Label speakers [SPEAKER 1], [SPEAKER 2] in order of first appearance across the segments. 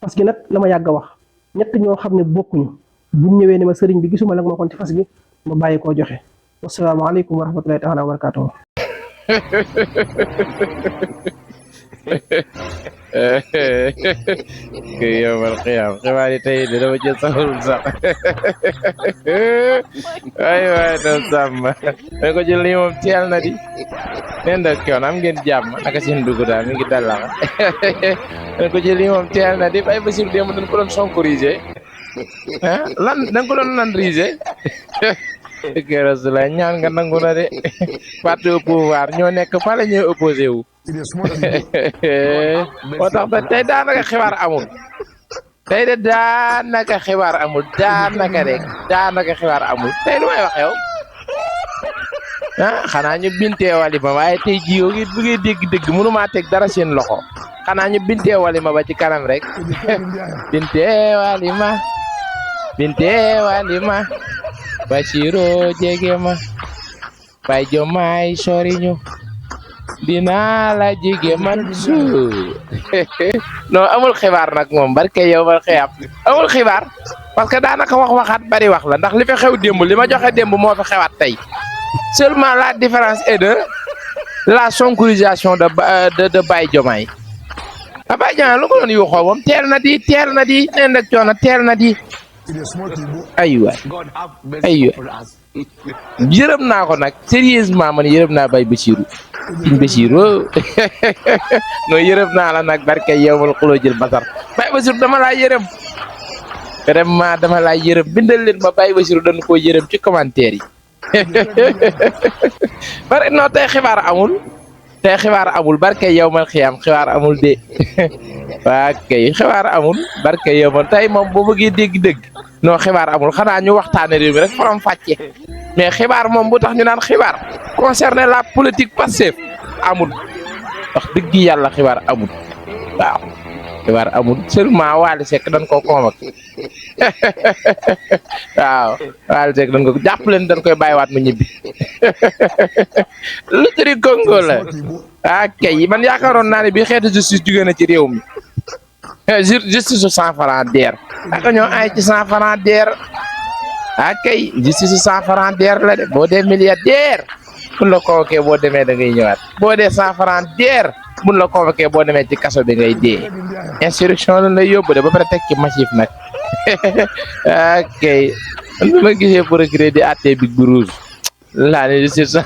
[SPEAKER 1] fas gi nag la ma yàgg a wax ñett ñoo xam ne bokkuñu buñ ñëwee ne ma sëriñ bi gisuma la nga ma waxoon ci fas gi ma bàyyi koo joxe wasalaamaaleykum wa rahmatulahi taala wa barakaatuhu.
[SPEAKER 2] yowmal xiyaam xibaar yi tey de dama jël saxarul sax waay doon sàmm da ko jël lii moom teel na di neen da koon am ngeen jàmm naka seen dugg daal mi ngi dallaxa da ko jël lii moom teel na di bay Basiru démb dañ ko doon sonkorisé lan da nga ko doon nan risé dëgg Rasulullah ñaan nga nangu na de parti au pouvoir ñoo nekk fa la ñuy opposé wu moo tax ba tey daanaka xibaar amul tey de daanaka xibaar amul daanaka xibaar amul tey lu may wax yow xanaa ñu bintee wali ma waaye tey jii yow bu ngeen dégg dëgg mënu maa teg dara seen loxo xanaa ñu bintee wali ma ba ci kanam rek bintee wali ma Basiru jege ma Baay Jomaay soriñu dinaa la jige man su non amul xibaar nag moom barke yow ma xiyam amul xibaar parce que daanaka waxaat bari wax la ndax li fi xew démb li ma joxe démb moo fi xewaat tey seulement la différence est de la sonkorisation de Baay Jomaay Baay Jomaay lu ko doon yuuxoo moom teel na di neen rek coono teel na di aywa yërëm naa ko nag sérieusement man yërëm naa Baay Basiru non yërëm naa la nag barke yow mal xuloo jël basar Baay Basiru dama laa yërëm vraiment dama laa yërëm bindal leen ma Baay Basiru dañu koo yërëm ci commentaire yi bare non tey xibaar amul barke yow mal xiyam xibaar amul de waa kay xibaar amul barke yow mal tey moom boo bëggee dégg-dégg non xibaar amul xanaa ñu waxtaane réew mi rek faram fàcce mais xibaar moom bu tax ñu naan xibaar concerné la politique Pastef amul wax dëgg yàlla xibaar amul waaw xibaar amul seulement Wally Seck dañ koo convoqué waaw Wally Seck dañ ko jàpp leen dañ koy bàyyiwaat mu ñibbi lu tëri Congo la kay man yaakaaroon naa ne bi xeetu justice jugee na ci réew mi justice su 100 francs DER aka ñoo ay ci 100 francs DER kay justice su 100 francs DER la de boo dee milliardaire mun la convoqué boo demee da ngay ñëwaat boo dee 100 francs DER mun la convoqué boo demee ci kaso bi ngay dee instruction la lay yóbbu de ba pare teg ci massif nag kay man bi ma gisee procureur di àttee Big bu Rouge laa ne justice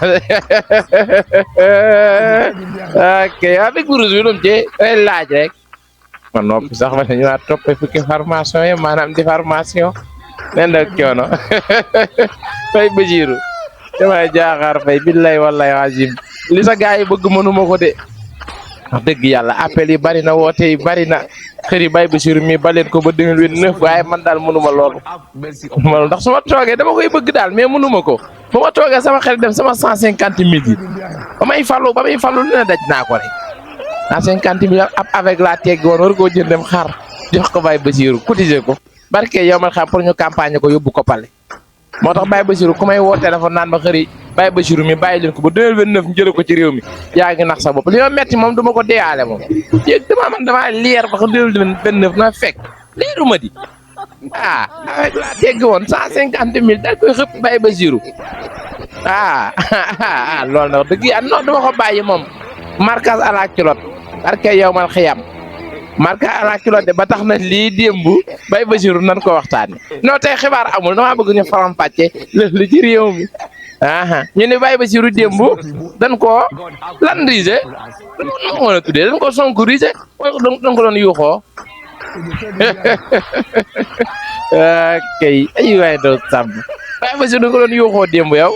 [SPEAKER 2] kay waa Big bu Rouge bi doom ci ay laaj rek man noppi sax ma ne ñu waa toppee fukki formation yi maanaam di formation nen ak coono Fay Basiru damay jaaxaar fay billahi wallahi azim li sa gars yi bëgg mënuma ko de wax dëgg yàlla appel yi bari na woote yi bari na xëri Baay Basiru mi baleen ko ba 2029 waaye man daal mënuma loolu ndax su ma toogee dama koy bëgg daal mais mënuma ko bu ma toogee sama xel dem sama 150 000 yi ba may fallu lu ne daj naa ko rek 150 000 ab avec la tegg woon war koo jëndem xar jox ko Baay Basiru cotiser ko barke yow man xam pour ñu campagne ko yóbbu ko pale moo tax Baay Basiru ku may woo téléphone naan ma xëri Baay Basiru mi bàyyi leen ko ba 2029 ñu jëlee ko ci réew mi yaa ngi nax sa bopp li ma metti moom duma ko deyaale moom yéeg dama leer ba ko 2029 na fekk leeru ma di avec la tegg woon 150 000 daal koy xëpp Baay Basiru loolu nag dëgg yàlla non dama ko bàyyi moom marquage à la culotte barke yow mal xiyam marquage à la culotte de ba tax na lii démb Baay Basiru nan ko waxtaane non tey xibaar amul damaa bëgg ñu faram fàcce li ci réew mi ñu ne Baay Basiru démb dañ koo lan risé nu ma mën a tuddee dañ ko sonkorisé wala dañ ko doon yuuxoo kay ay waay doo sàmm Baay Basiru dañ ko doon yuuxoo démb yow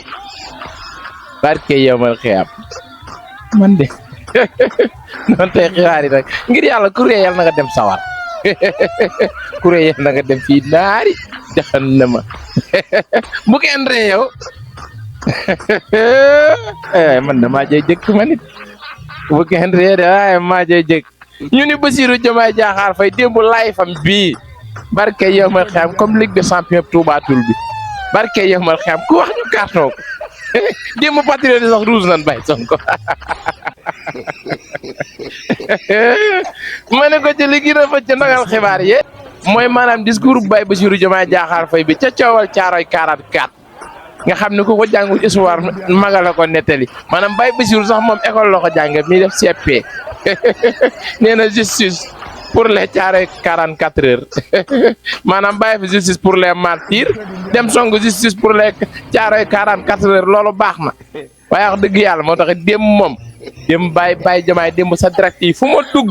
[SPEAKER 2] barke yow mal xiyam man de noonu tey xibaar yi nag ngir yàlla kuréel yàlla na nga dem sawar kuréel yàlla na nga dem fii naari jahannama bu kenn ree yow man damaa jëy jëkk ma nit bu kenn ree de waaye maa jëy jëkk ñu ni Bassirou Diomaye Diakhar Faye démb laay fam bii barke yow mal xam comme Ligue des champions Touba Toul bi barke yow mal xam ku wax ñu carton ko démb patriote sax rouge nan bay Sonko ma ne ko ci li gën a fa ca ndogal xibaar yi mooy maanaam discours bu Baye Bassirou Diomaye Diakhar Faye bi ca coowal Caaroy 44 nga xam ne ku ko jàngul histoire maga la ko nettali maanaam Baye Bassirou sax moom école la ko jànge mi def CP nee na justice pour les Caaroy 44 heures maanaam bàyyi fi justice pour les martyrs dem song justice pour les Caaroy 44 heures loolu baax na waaye wax dëgg yàlla moo tax démb moom démb Baye Diomaye démb sa direct yi fu ma dugg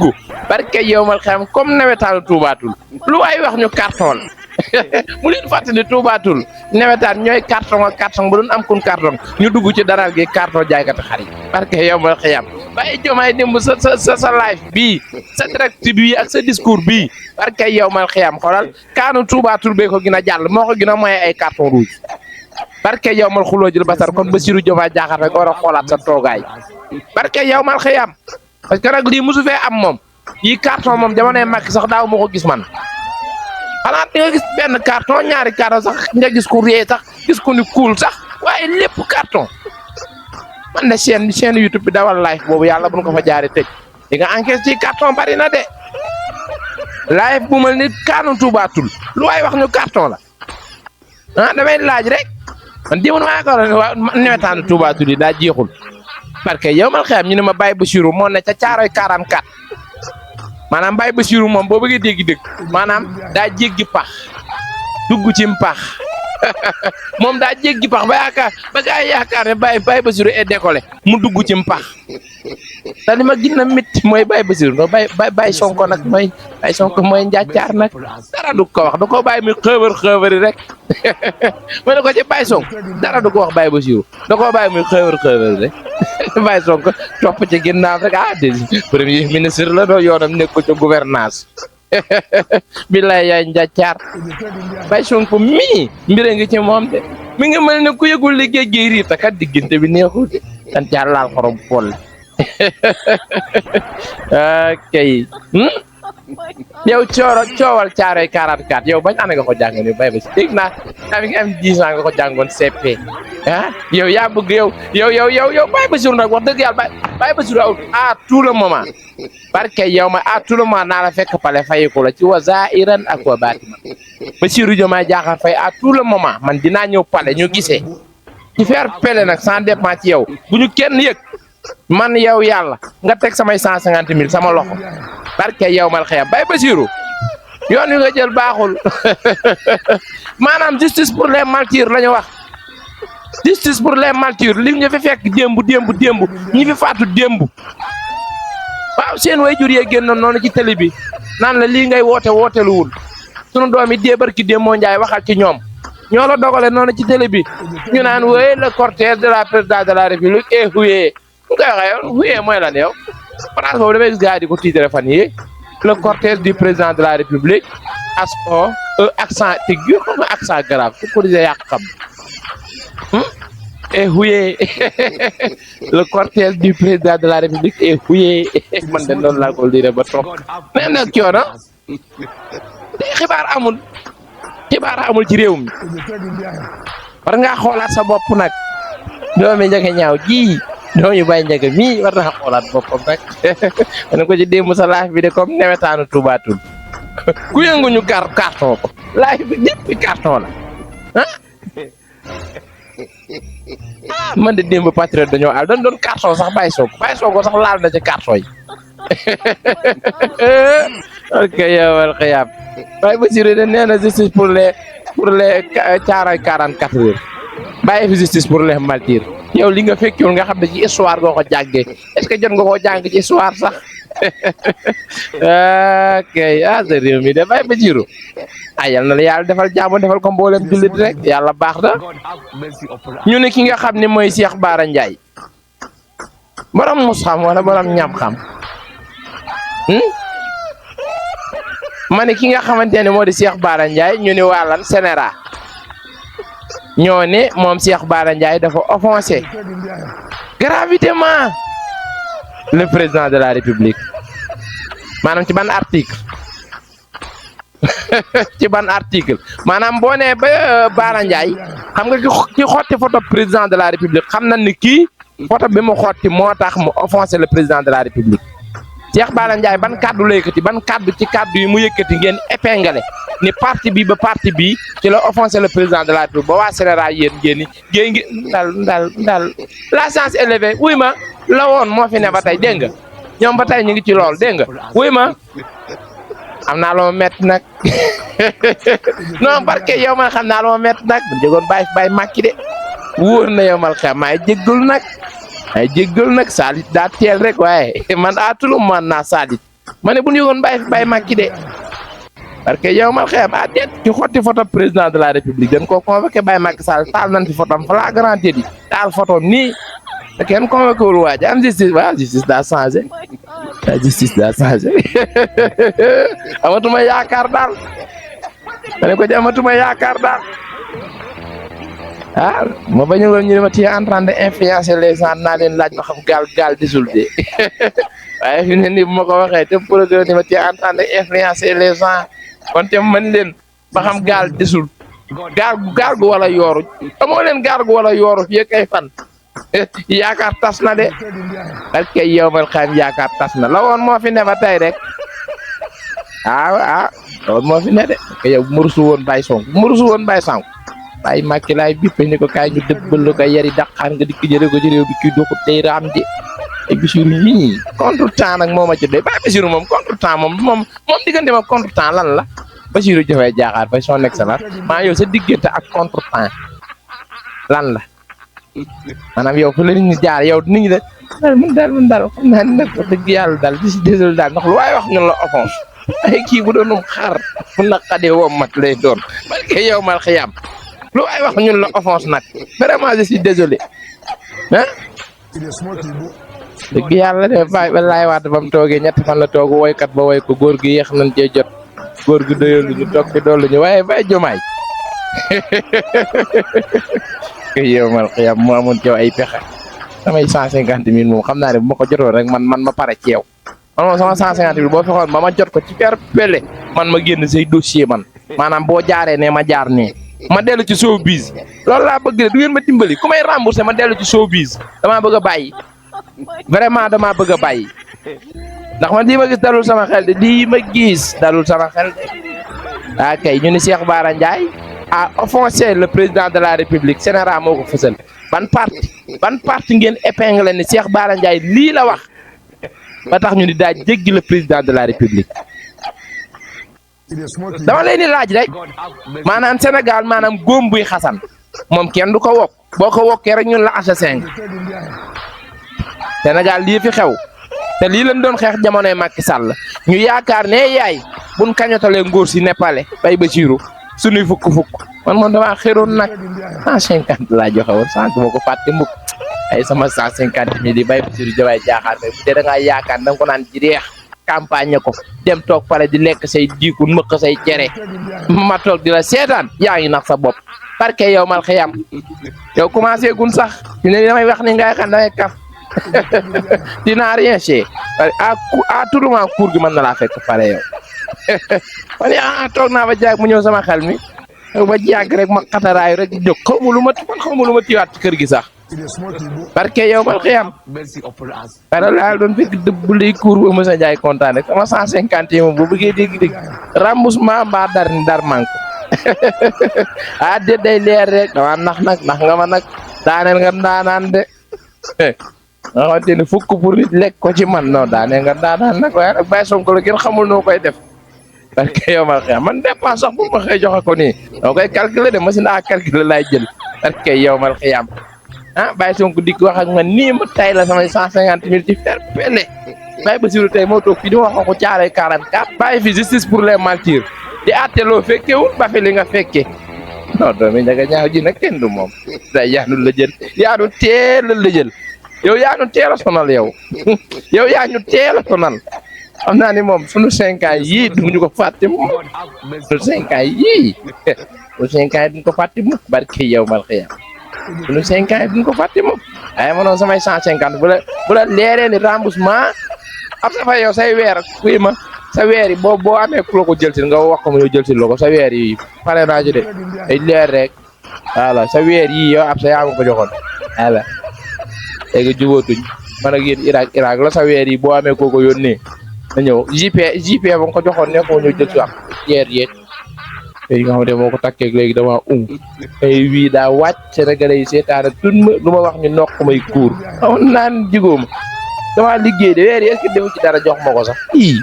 [SPEAKER 2] barke yow mal xam comme nawetaanu tuubaatul lu waay wax ñu carton la mu leen fàttali tuubaatul nawetaan ñooy carton ak carton bu doon am kun carton ñu dugg ci daral gi carton jaaykati xar yi barke yow mal xiyam Baye Diomaye démb sa live bii sa direct bii ak sa discours bii barke yow mal xiyam xoolal kaanu tuubaatul bee ko gën a jàll moo ko gën a moye ay carton rouge barke yow mal xuloo jël basar kon Bassirou Diomaye Diakhar rek war a xoolaat sa toogaay barke yow mal xiyam parce que nag lii mosu fee am moom yi carton moom jamonoy Macky sax daaw ma ko gis man xanaa di nga gis benn carton ñaari carton sax nga gis ko ree sax gis ko ni cool sax waaye lépp carton man de chaîne YouTube bi dawal live boobu yàlla bu ñu ko fa jaaree tëj di nga enquête ci carton bari na de live bu mel ni kaanu tuubaatul lu waay wax ñu carton la ah damay laaj rek man démb maa ko newetaanu tuubaatul yi daa jeexul parce que yow mal xam ñu ne ma Baye Bassirou moo ne ca Caaroy 44 maanaam Baye Bassirou moom boo bëggee dégg-dégg maanaam daa jéggi pax dugg ci pax moom daa jéggi pax ba gaa yi yaakaar ne Baye Bassirou est décollé mu dugg ci pax te li ma gën a métti mooy Baye Bassirou no Baye Sonko nag mooy Baye Sonko mooy njàccaar nag dara du ko wax da ko bàyyi muy xëbër rek ma ne ko ci Baye Sonko dara du ko wax Baye Bassirou da koo bàyyi muy xëbër rek Baye Sonko topp ci ginnaaw rek premier ministre la doo yoonam nekk ko ca gouvernance billaay yaay njàccaar Baye Sonko mii mbire ngi ci moom de mi ngi mel ne ku yëgul liggéey gi riita kat diggante bi neexul de dan caa laal xorom pol kay yow coowal Caaroy 44 yow bañ ana nga ko jàng ni Baye Bassirou dégg naa mi ngi am 10 ans nga ko jàngoon CP yow yaa bëgg yow Baye Bassirou nag wax dëgg yàlla Baye Bassirou à tout le moment barke yow ma à tout le moment naa la fekk pale fayiku la ci wa zaahiran ak wa baatinan Bassirou Diomaye Diakhar Faye à tout le moment man dinaa ñëw pale ñu gisee ci faire pele nag sans dépend ci yow bu ñu kenn yëg man yow yàlla nga teg samay 150 000 sama loxo barke yow mal xëyam Baye Bassirou yoon wi nga jël baaxul maanaam justice pour les martyrs la ñu wax justice pour les martyrs li ñu fi fekk démb ñi fi faatu démb waaw seen waajur yee génn noonu ci télé bi naan la lii ngay wooteluwul sunu doom yi dee barki démb moo njaay waxal ci ñoom ñoo la dogale noonu ci télé bi ñu naan wooye le cortège de la présidence de la république et huye ñu koy waxee yow huye mooy lan yow France boobu damay gis gars yi di ko tiitre fan yi le cortège du président de la république accent aigu xam nga accent grave ku ko disee yàq xam et huye le cortège du président de la république et huye man de noonu laa ko lire ba toog nee na coono te xibaar amul ci réew mi war ngaa xoolaat sa bopp nag doomi njëkk ñaaw ji doomi Baye Ndiaga mii war naa xoolaat boppam nag ma ne ko ci démb sa live bi de comme newetaanu tuubaatul ku yëngu ñu carton ko live bi lépp carton la man de démb patriote dañoo àll doon carton sax Baye Sonko sax laal na ci carton yi ok yow wal xiyaam Baye Bassirou de nee na justice pour les Caaroy 44 heures bàyyi fi justice pour les martyrs yow li nga fekkul nga xam ne ci histoire nga ko jàngee est-ce que jot nga koo jàng ci histoire sax ok sa réew mi de Baye Bassirou yal na la yàlla defal jàmm defal ko mboolem jullit rek yàlla baax na ñu ne ki nga xam ne mooy Cheikh Bara Ndiaye borom mus xam wala borom ñam xam ma ne ki nga xamante ne moo di Cheikh Bara Ndiaye ñu ne wàllan sénéra ñoo ne moom Cheikh Bara Ndiaye dafa offensé gravitement le président de la république maanaam ci ban article ci ban article maanaam boo nee ba Bara Ndiaye xam nga ki xotti photo président de la république xam na ni kii photo bi mu xotti moo tax mu offensé le président de la république Cheikh Bara Ndiaye ban kàddu la yëkkati ban kàddu ci kàddu yi mu yëkkati ngeen épinglé ni parti bi ba parti bi ci la offensé le président de la République ba waa Sénégal yéen ngeen ngi ndal la science élevée wuy ma la woon moo fi ne ba tey dégg nga ñoom ba tey ñu ngi ci lool dégg nga wuy ma am naa loo métti nag non barke yow man xam naa loo métti nag bu jógoon bàyyi màkki de wóor na yow mal xam maay jéggul nag Salit daa teel rek waaye man atulu man naa Salit ma ne bu ñu yëgoon bàyyi màkki de parce que yow mal xeem déet ci xotti photo président de la république dañ koo convoqué Baye Macky Sall taal nañ fi photo am flagrant délit taal photo nii te kenn convoqué wul waa ji am justice waaw justice daa changé amatuma yaakaar daal ma ne ko ci amatuma yaakaar daal ma bañu woon ñu ne ma tu es en train de influencer les gens naa leen laaj ma xam gaal disul de waaye fi ne nii bu ma ko waxee te procureur ni ma tu es en train de influencer les gens kon te mën leen ba xam gaal disul gaal gu wala yooru amoo leen gaal gu wala yooru fii kay fan yaakaar tas na de ak kay yow mal xam yaakaar tas na la woon moo fi ne ba tey rek la woon moo fi ne de que yow murusu woon Baye Sonko Baye Macky laay bippe ni ko kaay ñu dëbbal ko yari daqaar nga dikk jëre ko ci réew bi kii doxut day raam de ay Bassirou yii contre temps nag moo ma ci doy Baye Bassirou moom contre temps moom diggante ma contre temps lan la Bassirou Diomaye Diakhar Faye son excellence maa yow sa diggante ak contre temps lan la maanaam yow fu la nit ñi jaar yow nit ñi de mun daal xam naa ne nag dëgg yàlla daal di si désolé daal ndax lu waaye wax ñun la offense ay kii bu doonum xar bu naqadee woo mat lay doon parce que yow mal xiyam lu waaye wax ñun la offense nag vraiment je suis désolé dëgg yàlla de bàyyi ba laay waat ba mu toogee ñetti fan la toog woykat ba woy ko góor gi yéex nañ cee jot góor gi doyalu ñu toog fi doolu ñu waaye Baye Diomaye yow mal xiyam mu amoon ci ay pexe samay 150 000 moom xam naa ne bu ma ko jotoon rek man ma pare ci yow man moom sama 150 000 boo fexoon ba ma jot ko ci pele man ma génn say dossier man maanaam boo jaaree ne ma jaar ne ma dellu ci showbiz loolu laa bëgg de du ngeen ma dimbali ku may remboursé ma dellu ci showbiz damaa bëgg a bàyyi vraiment damaa bëgg a bàyyi ndax man lii ma gis dalul sama xel de kay ñu ni Cheikh Bara Ndiaye a offensé le président de la république Sénégal moo ko fësal ban parti ngeen épinglé ni Cheikh Bara Ndiaye lii la wax ba tax ñu ni daa jéggi le président de la république dama leen di laaj rek maanaam Sénégal maanaam góom buy xasan moom kenn du ko wokk boo ko wokkee rek ñun la assassin Sénégal lii fi xew te lii lañ doon xeex jamonoy Macky Sall ñu yaakaar ne yaay buñ kañotalee ngóor si Népalais Baye Bassirou suñuy fukk man moom damaa xéroon nag 150 laa joxe woon sànq ma ko fàtte mukk ay sama 150 000 yi Baye Bassirou Diomaye Diakhar Faye bu dee da ngaa yaakaar da nga ko naan jireex campagne ko dem toog pare di lekk say diikun mëq say cere ma toog di la seetaan yaa ngi nax sa bopp parce que yow mal xiyam yow commencé gun sax fi ne damay wax ni ngay xam damay kaf dinaa rien cher à tout moment cour gi mën na laa fekk pare yow man toog naa ba jaag mu ñëw sama xel mi ba jaag rek ma xataraayu rek jóg xaw ma lu ma tiwaat ci kër gi sax parce que yow mal xiyam pare laa doon fekk dëbb lay cour ba Moussa Ndiaye kontaan rek sama 150 yi moom bu bëggee dégg remboursement mbaa dar manque déet day leer rek dama nax nga ma nag daaneel nga daanaan de nga xamante ni fukk pour nit lekk ko ci man non daaneel nga daanaan nag waaye nag Baye Sonko la kenn xamul noo koy def parce que yow mal xiyam man dépense sax bu ma xëy joxe ko nii doo koy calculer de machine à calculer laay jël parce que yow mal xiyam Baye Sonko dikk wax ak man nii ma tay la samay 150 000 ci fer pele Baye Bassirou tey moo toog fii di wax ko caaree 44 bàyyi fi justice pour les martyrs di àtte loo fekkewul ba fi li nga fekkee non doomi njaga ñaaw ji nag kenn du moom day yaanu la jël yaanu teel la jël yow yaanu teel a sonal yow yow yaa ñu teel a sonal xam naa ni moom sunu 5 ans yii duñu ko fàtte moom sunu 5 ans yii sunu 5 ans duñu ko fàtte moom barke yow mal xiyam sunu 5 ans duñu ko fàtte moom ay ma noonu samay 150 bu la leeree ni remboursement am sa fa yow say weer kuy ma sa weer yi boo amee ku la ko jël si nga wax ko mu ñëw jël si la ko sa weer yi pare naa ci de ay leer rek voilà sa weer yi yow ab sa yaa ma ko joxoon voilà léegi jubóotuñ man ak yéen Irak la sa weer yi boo amee koo ko yónnee na ñëw JP ba nga ko joxoon ne ko ñëw jël si wax yeer yeeg te nga xam ne moo ko takkee léegi dama ay wii daa wàcc Sénégalais yi seetaan ak tun ma lu ma wax ñu nokk may kuur amoon naan jigóoma dama liggéey de weer yi est-ce que defu ci dara jox ma ko sax ii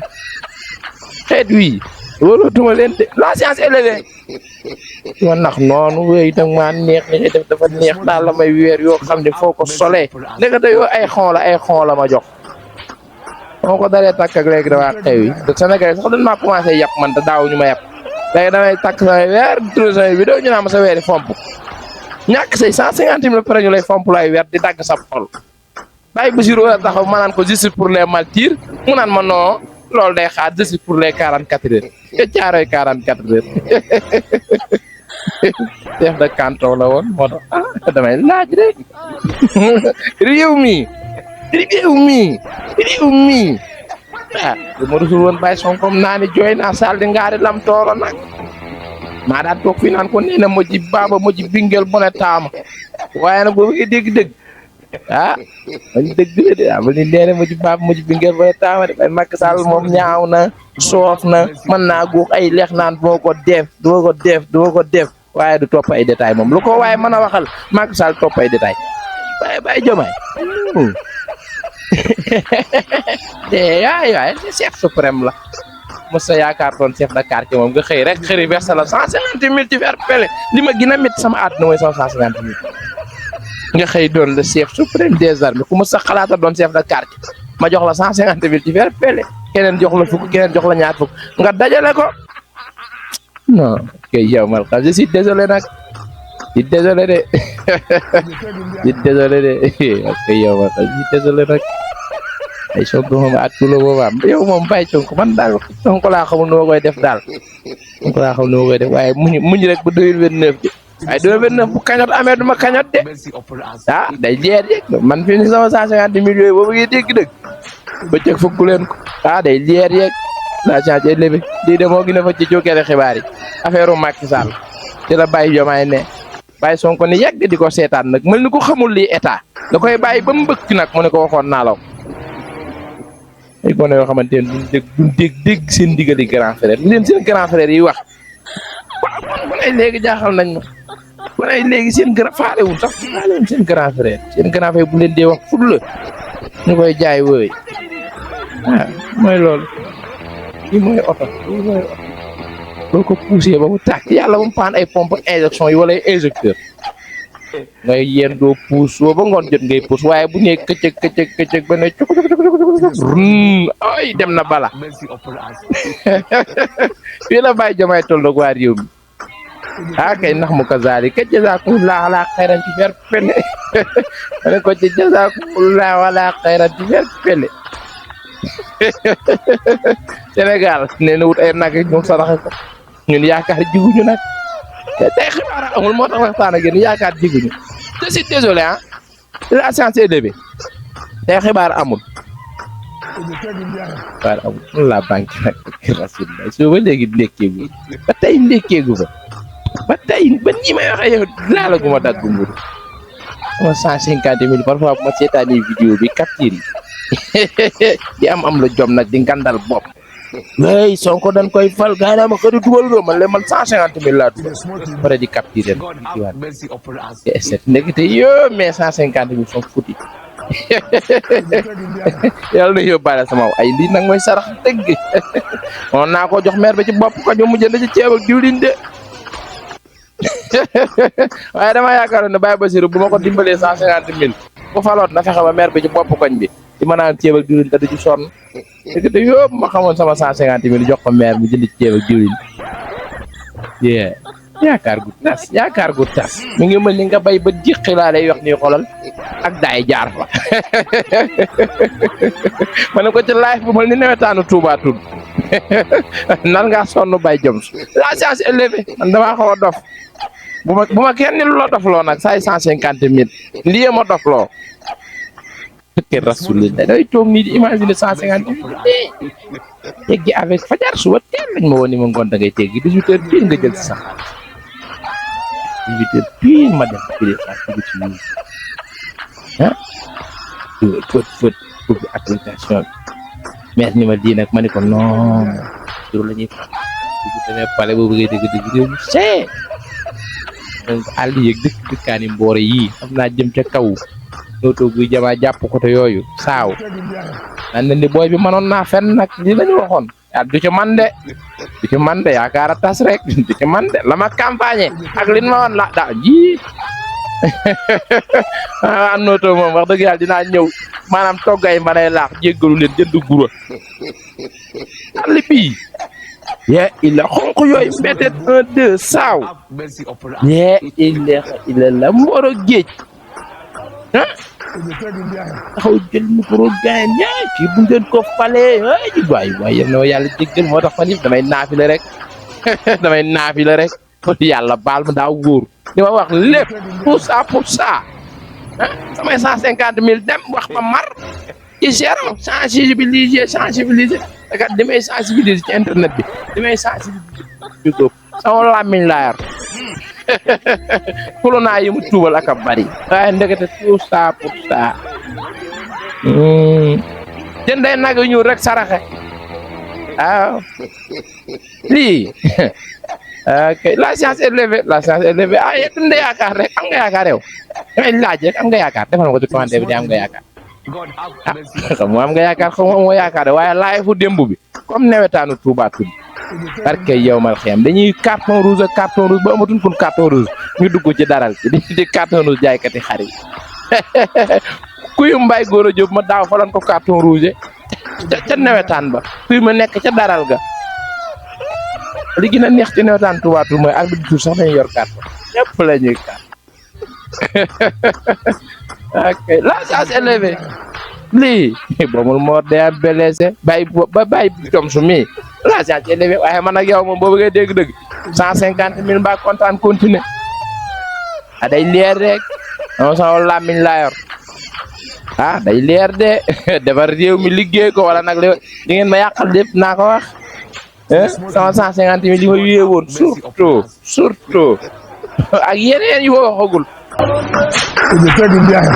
[SPEAKER 2] xeet wii wóolootuma leen de la science élevée ma nax noonu wéy nag maa neex ni def dafa neex daal la may weer yoo xam ne foo ko solee ndekete yoo ay xon la ma jox moo ko daree takk ak léegi dama xew yi de Sénégal sax dañ maa commencé yàpp man te daaw ñu ma yàpp léegi damay takk samay weer trouvé samay vidéo ñu naa ma sa weeri fomp ñàkk say 150 000 pare ñu lay fomp lay weer di dagg sa xol bàyyi Bassirou a taxaw ma naan ko juste pour les martyrs mu naan ma non loolu day xaar juste pour les 44 heures te caaroy 44 heures chef de canton la woon moo tax damay laaj rek réew mi dama rusul woon bàyyi Sonko naa ni jooy naa sal di ngaari lam tooro nag maa daan toog fii naan ko nee na moji baaba moji bingel bone taama waaye nag boobu ngi dégg-dégg mañ dëgg la de ba ni nee na moji baaba moji bingel bone taama de bay Macky Sall moom ñaaw na soof na mën naa guux ay leex naan duma ko def waaye du topp ay détails moom lu ko waaye mën a waxal Macky Sall topp ay détails bay Diomaye waay chef suprême la Moussa yaakaar doon chef de quartier moom nga xëy rek xëri verse la 150 000 ci vers pele li ma gën a métti sama àdduna mooy 150 000 nga xëy doon le chef suprême des armées ku Moussa xalaata doon chef de quartier ma jox la 150 000 ci vers pele keneen jox la fukk keneen jox la ñaar fukk nga dajale ko non kay yow mal xam je suis désolé nag di désolé de ok yow mal xam je suis désolé nag ay Sonko moom at la boobaam yow moom bàyyi Sonko man daal Sonko laa xamul nu ma koy def daal Sonko laa xamul nu ma koy def waaye muñ rek ba 2029 ji waaye 2029 bu kañot amee du ma kañot de day jeer jeeg man fi ni sama 150 000 yooyu boobu ngi dégg-dëgg ba cëg fukk leen ko day jeer jeeg la changé lébi lii de moo gën a fa ci jokkere xibaar yi affaire Macky Sall ci la bàyyi Diomaye ne bàyyi Sonko ni yàgg di ko seetaan nag mel ni ko xamul lii état da koy bàyyi ba mu bëgg nag mu ne ko waxoon naa law ay gone yoo xamante ne duñ dégg seen digali grand frère li leen seen grand frère yi wax waaw man ay léegi jaaxal nañ ma man ay léegi seen faalewul sax faalewul seen grand frère bu leen dee wax ful la ñu koy jaay wooy mooy loolu lii mooy oto boo ko poussé ba mu tàkk yàlla ba mu paan ay pompe injection yi wala ay injecteur ngay yéen doo puus ba ngoon jot ngay puus waaye bu ñëwee këcëg ba ne ay dem na bala fii la bàyyi Diomaye toll ak waa réew mi kay nax mu ko zaali ka jazakumullahu ala xayran ci fer pele ma ne ko ci jazakumullahu ala xayran ci fer pele Sénégal nee na wut ay nag ñoom saraxe ko ñun yaakaar jiguñu nag tey xibaar amul moo tax waxtaan ak yéen yaakaar jiguñu je suis désolé la science élevée tey xibaar amul la banque nag rasulillah soo ba léegi ndekkeegu ba tey ndekkeegu ba tey ba nii may waxee yow laalagu ma dagg mburu sama 150 000 parfois bu ma seetaanee vidéo bi capture yi di am la jom nag di ngandal bopp way Sonko dañ koy fal gaa naa ma ko di dugal loo man le man 150 000 laa dugal pare di capturer ndekete yo mais 150 000 sont foutus yàlla na yóbbaale sama ay lii nag mooy sarax dëgg on naa ko jox maire ba ci bopp ko ñu mu jënd ci ceeb ak diwlin de waaye dama yaakaaroon ne Baye Bassirou bu ma ko dimbalee 150 000 bu faloot na fexe ba maire bi ci bopp koñ bi di mën a am ceeb ak diwlin te du ci sonn te yóbbu ma xamoon sama 150 000 jox ko maire mu jënd ceeb ak diwlin yaakaar gu tas mu ngi mel ni nga bay ba jiqi laa lay wax nii xolal ak daay jaar fa ma ne ko ci live bu mel ni nawetaanu Touba tudd nan ngaa sonn bay jom la science élevée man damaa xaw a dof bu ma kenn ni lu la dof loo nag say 150 000 lii ma dof loo ke rasulillah day toog nii di imaginer 150 000 teggi avec fajar suba teel lañ ma woon ni ma ngoon da ngay teggi 18 heures pile nga jël ci sax 18 heures pile ma dem pile sax ci ci fët ubbi application mais ni ma di nag ma ne ko non tur la ñuy bu demee pale boobu ngay dégg réew mi see donc àll yeeg dëkkaani mboore yii xam naa jëm ca kaw nootoo buy jamaa jàpp ko te yooyu saaw nan ne ni booy bi mënoon naa fenn nag li lañu waxoon du ci man de yaakaar a tas rek du ci man de la ma campagne ak lin ma woon la da ji am nootoo moom wax dëgg yàlla dinaa ñëw maanaam toggay ma lay laax jéggalu leen jënd gura àll bii yee illa xonq yooyu mbetet 1 2 saaw yee illa la mbooro géej ah taxaw jël micro gaay ñaay fii bu ngeen ko falee waay yéen na yàlla jéggal moo tax fan yëpp damay naafile rek yàlla baal ma daaw wóor li ma wax lépp pour ça samay 150 000 dem wax ma mar ci seeram sensibiliser dakat damay sensibiliser ci internet bi damay sensibiliser ko sama làmmiñ laa yor corona yi mu tuubal ak a bari waaye ndekete tout ça pour ça jënday nag yu ñuul rek saraxe waaw lii ok la science est levée ah yéen dund yaakaar rek am nga yaakaar yow damay laaj rek am nga yaakaar defal ma ko ci commentaire bi de am nga yaakaar xam nga am nga yaakaar xam nga amoo yaakaar de waaye laay fu démb bi comme newetaanu Touba tudd parce que yow mal xiyam dañuy carton rouge ba amatuñ kon carton rouge ñu dugg ci daral ci di carton rouge jaaykati xari kuy mbay góor a jóob ma daaw fa ko carton rouge ca newetaan ba kuy ma nekk ca daral ga li gën a neex ci newetaan Touba tudd mooy arbitre du sax dañuy yor carton ñëpp la ñuy carte ok la chance élevée lii bomul moo day blessé bàyyi tom su mi la chance élevée waaye man ak yow moom boo bëggee dégg-dëgg 150 000 mbaa kontaan continuer a day leer rek non sama làmmiñ laa yor day leer de defar réew mi liggéey ko wala nag li ngeen ma yàqal lépp naa ko wax sama 150 000 li ma yuyee woon surtout ak yeneen yu ma waxagul
[SPEAKER 3] Ujipendi mjana